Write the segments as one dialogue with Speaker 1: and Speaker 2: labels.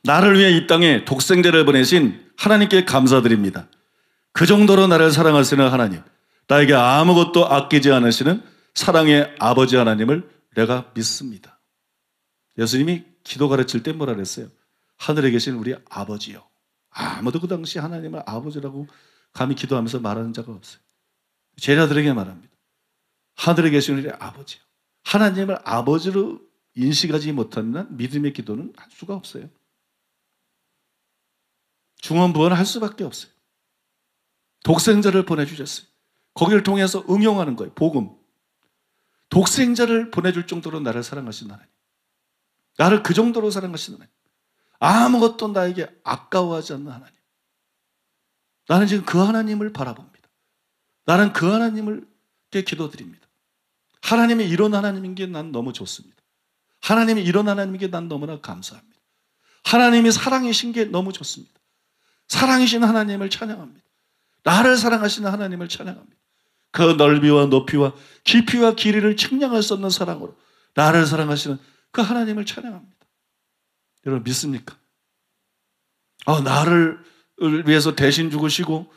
Speaker 1: 나를 위해 이 땅에 독생자를 보내신 하나님께 감사드립니다. 그 정도로 나를 사랑하시는 하나님, 나에게 아무것도 아끼지 않으시는 사랑의 아버지 하나님을 내가 믿습니다. 예수님이 기도 가르칠 때 뭐라 그랬어요? 하늘에 계신 우리 아버지요. 아무도 그 당시 하나님을 아버지라고 감히 기도하면서 말하는 자가 없어요. 제자들에게 말합니다. 하늘에 계신 우리 아버지요. 하나님을 아버지로 인식하지 못하는 믿음의 기도는 할 수가 없어요. 중언부언을 할 수밖에 없어요. 독생자를 보내주셨어요. 거기를 통해서 응용하는 거예요. 복음. 독생자를 보내줄 정도로 나를 사랑하신 하나님. 나를 그 정도로 사랑하신 하나님. 아무것도 나에게 아까워하지 않는 하나님. 나는 지금 그 하나님을 바라봅니다. 나는 그 하나님을 기도드립니다. 하나님이 이런 하나님인 게 난 너무 좋습니다. 하나님이 이런 하나님인 게 난 너무나 감사합니다. 하나님이 사랑이신 게 너무 좋습니다. 사랑이신 하나님을 찬양합니다. 나를 사랑하시는 하나님을 찬양합니다. 그 넓이와 높이와 깊이와 길이를 측량할 수 없는 사랑으로 나를 사랑하시는 그 하나님을 찬양합니다. 여러분 믿습니까? 나를 위해서 대신 죽으시고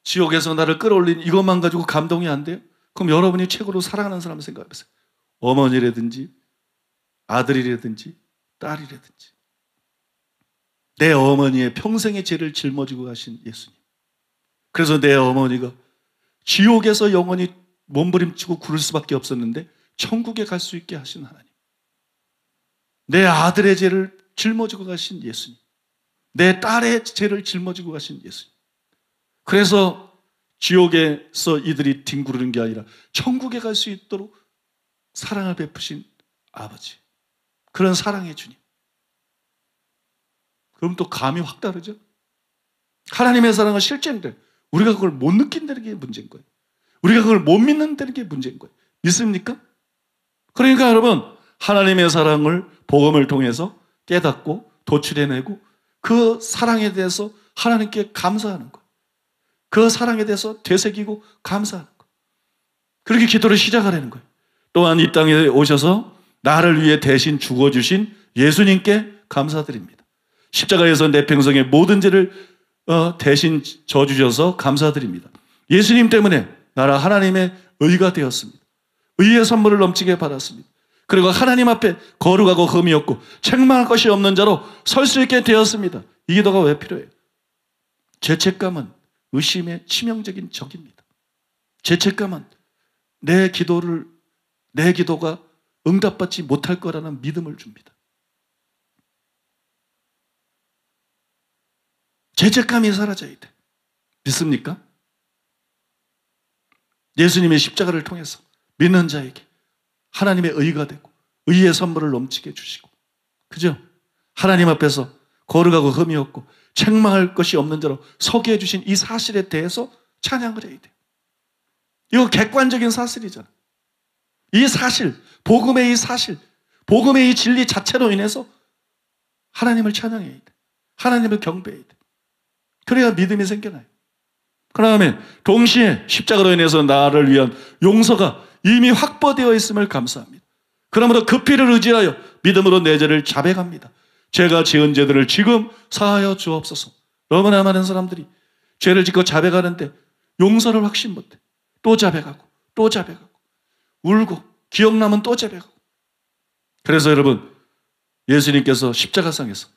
Speaker 1: 지옥에서 나를 끌어올린 이것만 가지고 감동이 안 돼요? 그럼 여러분이 최고로 사랑하는 사람을 생각해 보세요. 어머니라든지 아들이라든지 딸이라든지 내 어머니의 평생의 죄를 짊어지고 가신 예수님. 그래서 내 어머니가 지옥에서 영원히 몸부림치고 구를 수밖에 없었는데 천국에 갈 수 있게 하신 하나님. 내 아들의 죄를 짊어지고 가신 예수님. 내 딸의 죄를 짊어지고 가신 예수님. 그래서 지옥에서 이들이 뒹구르는 게 아니라 천국에 갈 수 있도록 사랑을 베푸신 아버지. 그런 사랑의 주님. 그럼 또 감이 확 다르죠? 하나님의 사랑은 실제인데 우리가 그걸 못 느낀다는 게 문제인 거예요. 우리가 그걸 못 믿는다는 게 문제인 거예요. 믿습니까? 그러니까 여러분, 하나님의 사랑을 복음을 통해서 깨닫고 도출해내고 그 사랑에 대해서 하나님께 감사하는 거예요. 그 사랑에 대해서 되새기고 감사하는 거예요. 그렇게 기도를 시작하려는 거예요. 또한 이 땅에 오셔서 나를 위해 대신 죽어주신 예수님께 감사드립니다. 십자가에서 내 평생의 모든 죄를 대신 져주셔서 감사드립니다. 예수님 때문에 나라 하나님의 의가 되었습니다. 의의 선물을 넘치게 받았습니다. 그리고 하나님 앞에 거룩하고 흠이 없고 책망할 것이 없는 자로 설 수 있게 되었습니다. 이 기도가 왜 필요해요? 죄책감은 의심의 치명적인 적입니다. 죄책감은 내 기도가 응답받지 못할 거라는 믿음을 줍니다. 죄책감이 사라져야 돼. 믿습니까? 예수님의 십자가를 통해서 믿는 자에게 하나님의 의가 되고 의의 선물을 넘치게 해주시고, 그죠? 하나님 앞에서 거룩하고 흠이 없고 책망할 것이 없는 자로 서게 해주신 이 사실에 대해서 찬양을 해야 돼요. 이거 객관적인 사실이잖아. 이 사실, 복음의 이 사실, 복음의 이 진리 자체로 인해서 하나님을 찬양해야 돼. 하나님을 경배해야 돼. 그래야 믿음이 생겨나요. 그 다음에 동시에 십자가로 인해서 나를 위한 용서가 이미 확보되어 있음을 감사합니다. 그러므로 그 피를 의지하여 믿음으로 내 죄를 자백합니다. 제가 지은 죄들을 지금 사하여 주옵소서. 너무나 많은 사람들이 죄를 짓고 자백하는데 용서를 확신 못해. 또 자백하고 또 자백하고 울고 기억나면 또 자백하고. 그래서 여러분, 예수님께서 십자가상에서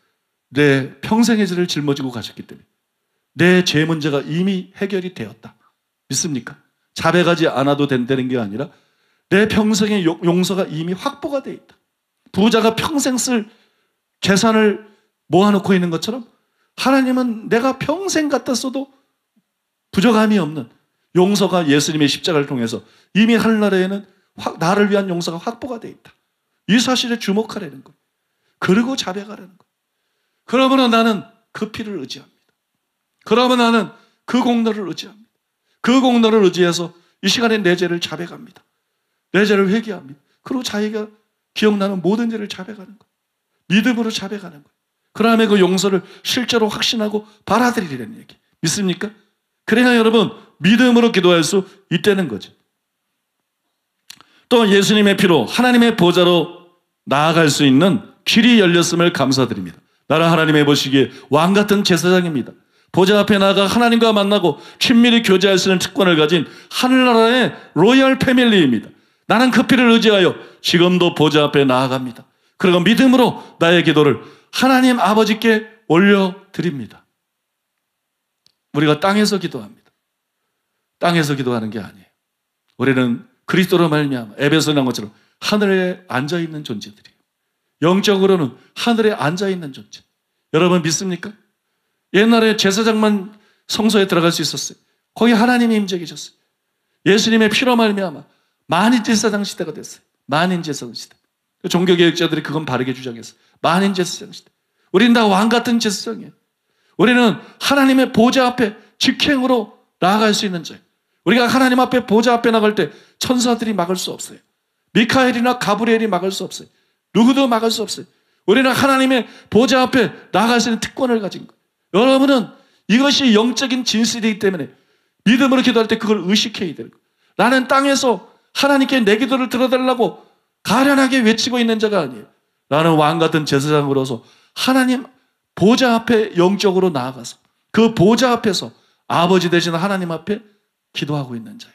Speaker 1: 내 평생의 죄를 짊어지고 가셨기 때문에 내 죄 문제가 이미 해결이 되었다. 믿습니까? 자백하지 않아도 된다는 게 아니라 내 평생의 용서가 이미 확보가 되어 있다. 부자가 평생 쓸 재산을 모아놓고 있는 것처럼 하나님은 내가 평생 갖다 써도 부족함이 없는 용서가 예수님의 십자가를 통해서 이미 하늘나라에는 나를 위한 용서가 확보가 되어 있다. 이 사실에 주목하라는 거예요. 그리고 자백하라는 거예요. 그러면 나는 그 피를 의지합니다. 그러면 나는 그 공로를 의지합니다. 그 공로를 의지해서 이 시간에 내 죄를 자백합니다. 내 죄를 회개합니다. 그리고 자기가 기억나는 모든 죄를 자백하는 거예요. 믿음으로 자백하는 거예요. 그 다음에 그 용서를 실제로 확신하고 받아들이라는 얘기. 믿습니까? 그래야 여러분 믿음으로 기도할 수 있다는 거죠. 또 예수님의 피로 하나님의 보좌로 나아갈 수 있는 길이 열렸음을 감사드립니다. 나는 하나님의 보시기에 왕같은 제사장입니다. 보좌 앞에 나아가 하나님과 만나고 친밀히 교제할 수 있는 특권을 가진 하늘나라의 로열 패밀리입니다. 나는 그 피를 의지하여 지금도 보좌 앞에 나아갑니다. 그리고 믿음으로 나의 기도를 하나님 아버지께 올려드립니다. 우리가 땅에서 기도합니다. 땅에서 기도하는 게 아니에요. 우리는 그리스도로 말미암아 에베소에 나온 것처럼 하늘에 앉아있는 존재들이에요. 영적으로는 하늘에 앉아있는 존재. 여러분 믿습니까? 옛날에 제사장만 성소에 들어갈 수 있었어요. 거기 하나님이 임재 계셨어요. 예수님의 피로 말미암아 만인제사장 시대가 됐어요. 만인제사장 시대. 종교개혁자들이 그건 바르게 주장했어요. 만인제사장 시대. 우리는 다 왕같은 제사장이에요. 우리는 하나님의 보좌 앞에 직행으로 나아갈 수 있는 자예요. 우리가 하나님 앞에 보좌 앞에 나갈 때 천사들이 막을 수 없어요. 미카엘이나 가브리엘이 막을 수 없어요. 누구도 막을 수 없어요. 우리는 하나님의 보좌 앞에 나아갈 수 있는 특권을 가진 거예요. 여러분은 이것이 영적인 진실이기 때문에 믿음으로 기도할 때 그걸 의식해야 되는 거예요. 나는 땅에서 하나님께 내 기도를 들어달라고 가련하게 외치고 있는 자가 아니에요. 나는 왕같은 제사장으로서 하나님 보좌 앞에 영적으로 나아가서 그 보좌 앞에서 아버지 되신 하나님 앞에 기도하고 있는 자예요.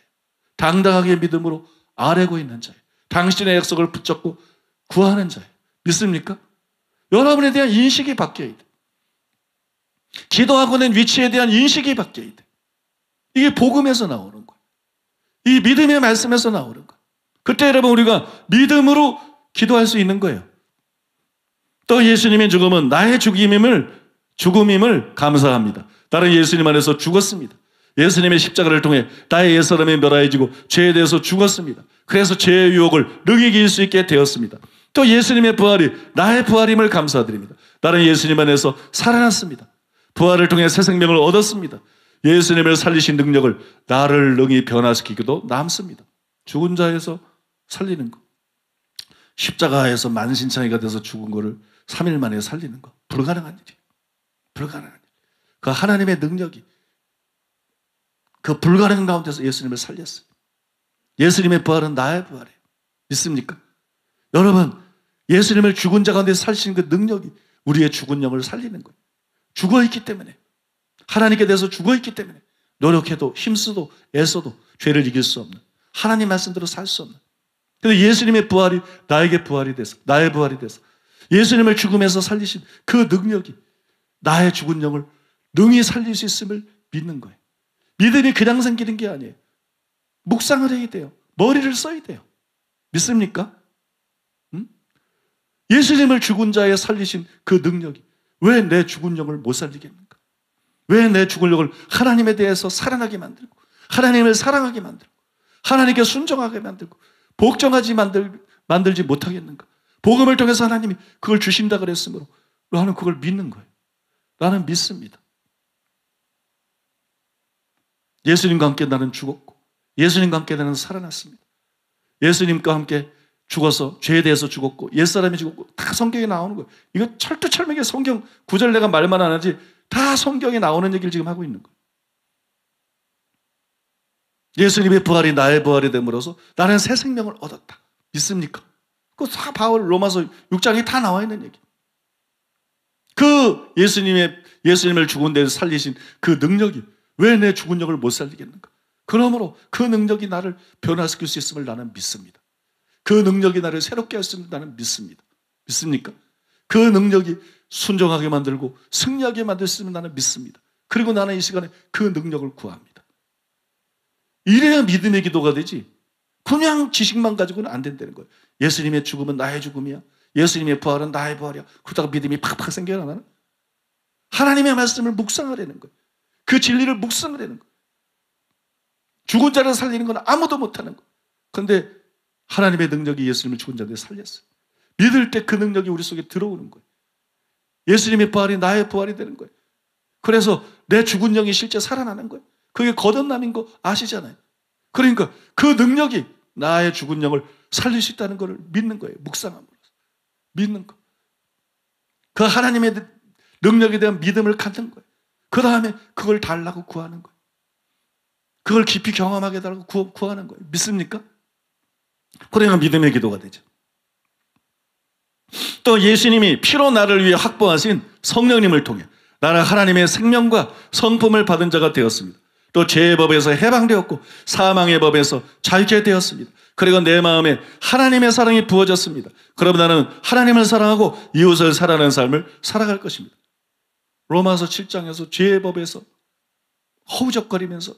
Speaker 1: 당당하게 믿음으로 아뢰고 있는 자예요. 당신의 약속을 붙잡고 구하는 자예요. 믿습니까? 여러분에 대한 인식이 바뀌어야 돼요. 기도하고 있는 위치에 대한 인식이 바뀌어야 돼요. 이게 복음에서 나오는 거예요. 이 믿음의 말씀에서 나오는 거예요. 그때 여러분 우리가 믿음으로 기도할 수 있는 거예요. 또 예수님의 죽음은 나의 죽음임을 감사합니다. 나는 예수님 안에서 죽었습니다. 예수님의 십자가를 통해 나의 옛사람이 멸하여지고 죄에 대해서 죽었습니다. 그래서 죄의 유혹을 능히 이길 수 있게 되었습니다. 또 예수님의 부활이 나의 부활임을 감사드립니다. 나는 예수님 안에서 살아났습니다. 부활을 통해 새 생명을 얻었습니다. 예수님을 살리신 능력을 나를 능히 변화시키기도 남습니다. 죽은 자에서 살리는 것. 십자가에서 만신창이가 돼서 죽은 거를 3일 만에 살리는 거. 불가능한 일이에요. 불가능한 일. 그 하나님의 능력이 그 불가능 가운데서 예수님을 살렸어요. 예수님의 부활은 나의 부활이에요. 믿습니까? 여러분, 예수님을 죽은 자 가운데 살리신 그 능력이 우리의 죽은 영을 살리는 거예요. 죽어있기 때문에, 하나님께 대해서 죽어있기 때문에 노력해도 힘써도 애써도 죄를 이길 수 없는, 하나님 말씀대로 살 수 없는. 그런데 예수님의 부활이 나에게 부활이 돼서, 나의 부활이 돼서 예수님을 죽음에서 살리신 그 능력이 나의 죽은 영을 능히 살릴 수 있음을 믿는 거예요. 믿음이 그냥 생기는 게 아니에요. 묵상을 해야 돼요. 머리를 써야 돼요. 믿습니까? 예수님을 죽은 자에 살리신 그 능력이 왜 내 죽은 영을 못 살리겠는가? 왜 내 죽은 영을 하나님에 대해서 살아나게 만들고 하나님을 사랑하게 만들고 하나님께 순종하게 만들고 복종하지 만들지 못하겠는가? 복음을 통해서 하나님이 그걸 주신다 그랬으므로 나는 그걸 믿는 거예요. 나는 믿습니다. 예수님과 함께 나는 죽었고 예수님과 함께 나는 살아났습니다. 예수님과 함께 죽어서 죄에 대해서 죽었고 옛사람이 죽었고 다 성경에 나오는 거예요. 이거 철두철미하게 성경 구절 내가 말만 안 하지 다 성경에 나오는 얘기를 지금 하고 있는 거예요. 예수님의 부활이 나의 부활이 됨으로써 나는 새 생명을 얻었다. 믿습니까? 그거 다 바울 로마서 6장에 다 나와 있는 얘기. 그 예수님을 죽은 데서 살리신 그 능력이 왜 내 죽은 영을 못 살리겠는가? 그러므로 그 능력이 나를 변화시킬 수 있음을 나는 믿습니다. 그 능력이 나를 새롭게 할 수 있음을 나는 믿습니다. 믿습니까? 그 능력이 순종하게 만들고 승리하게 만들 수 있음을 나는 믿습니다. 그리고 나는 이 시간에 그 능력을 구합니다. 이래야 믿음의 기도가 되지 그냥 지식만 가지고는 안 된다는 거예요. 예수님의 죽음은 나의 죽음이야. 예수님의 부활은 나의 부활이야. 그러다가 믿음이 팍팍 생겨나 나는? 하나님의 말씀을 묵상하라는 거예요. 그 진리를 묵상하라는 거예요. 죽은 자를 살리는 건 아무도 못하는 거예요. 그런데 하나님의 능력이 예수님을 죽은 자들을 살렸어요. 믿을 때 그 능력이 우리 속에 들어오는 거예요. 예수님의 부활이 나의 부활이 되는 거예요. 그래서 내 죽은 영이 실제 살아나는 거예요. 그게 거듭남인 거 아시잖아요. 그러니까 그 능력이 나의 죽은 영을 살릴 수 있다는 것을 믿는 거예요. 묵상함으로써. 믿는 거. 그 하나님의 능력에 대한 믿음을 갖는 거예요. 그 다음에 그걸 달라고 구하는 거예요. 그걸 깊이 경험하게 해달라고 구하는 거예요. 믿습니까? 그러면 믿음의 기도가 되죠. 또 예수님이 피로 나를 위해 확보하신 성령님을 통해 나는 하나님의 생명과 성품을 받은 자가 되었습니다. 또 죄의 법에서 해방되었고 사망의 법에서 자유케 되었습니다. 그리고 내 마음에 하나님의 사랑이 부어졌습니다. 그러면 나는 하나님을 사랑하고 이웃을 사랑하는 삶을 살아갈 것입니다. 로마서 7장에서 죄의 법에서 허우적거리면서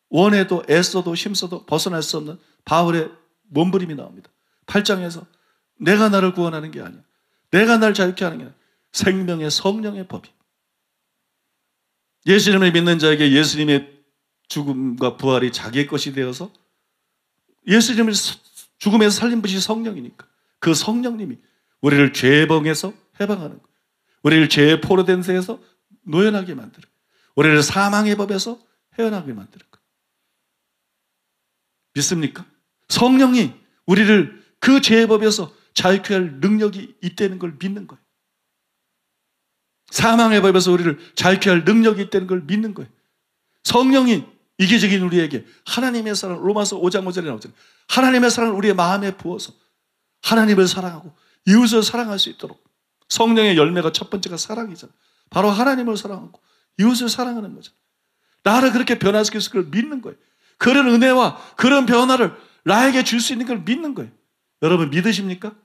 Speaker 1: 원해도 애써도 힘써도 벗어날 수 없는 바울의 몸부림이 나옵니다. 8장에서 내가 나를 구원하는 게 아니야. 내가 날 자유케 하는 게 아니야. 생명의 성령의 법이. 예수님을 믿는 자에게 예수님의 죽음과 부활이 자기의 것이 되어서 예수님을 죽음에서 살린 분이 성령이니까 그 성령님이 우리를 죄봉에서 해방하는 거예요. 우리를 죄의 포로된 데에서 노연하게 만드는 거예요. 우리를 사망의 법에서 헤어나게 만드는 거예요. 믿습니까? 성령이 우리를 그 죄의 법에서 자유케 할 능력이 있다는 걸 믿는 거예요. 사망의 법에서 우리를 자유케 할 능력이 있다는 걸 믿는 거예요. 성령이 이기적인 우리에게 하나님의 사랑, 로마서 5장 5절에 나오잖아요. 하나님의 사랑을 우리의 마음에 부어서 하나님을 사랑하고 이웃을 사랑할 수 있도록. 성령의 열매가 첫 번째가 사랑이잖아요. 바로 하나님을 사랑하고 이웃을 사랑하는 거죠. 나를 그렇게 변화시킬 수 있는 걸 믿는 거예요. 그런 은혜와 그런 변화를 나에게 줄 수 있는 걸 믿는 거예요. 여러분 믿으십니까?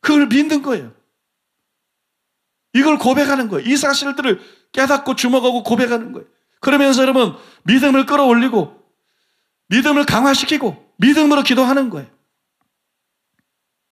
Speaker 1: 그걸 믿는 거예요. 이걸 고백하는 거예요. 이 사실들을 깨닫고 주목하고 고백하는 거예요. 그러면서 여러분 믿음을 끌어올리고 믿음을 강화시키고 믿음으로 기도하는 거예요.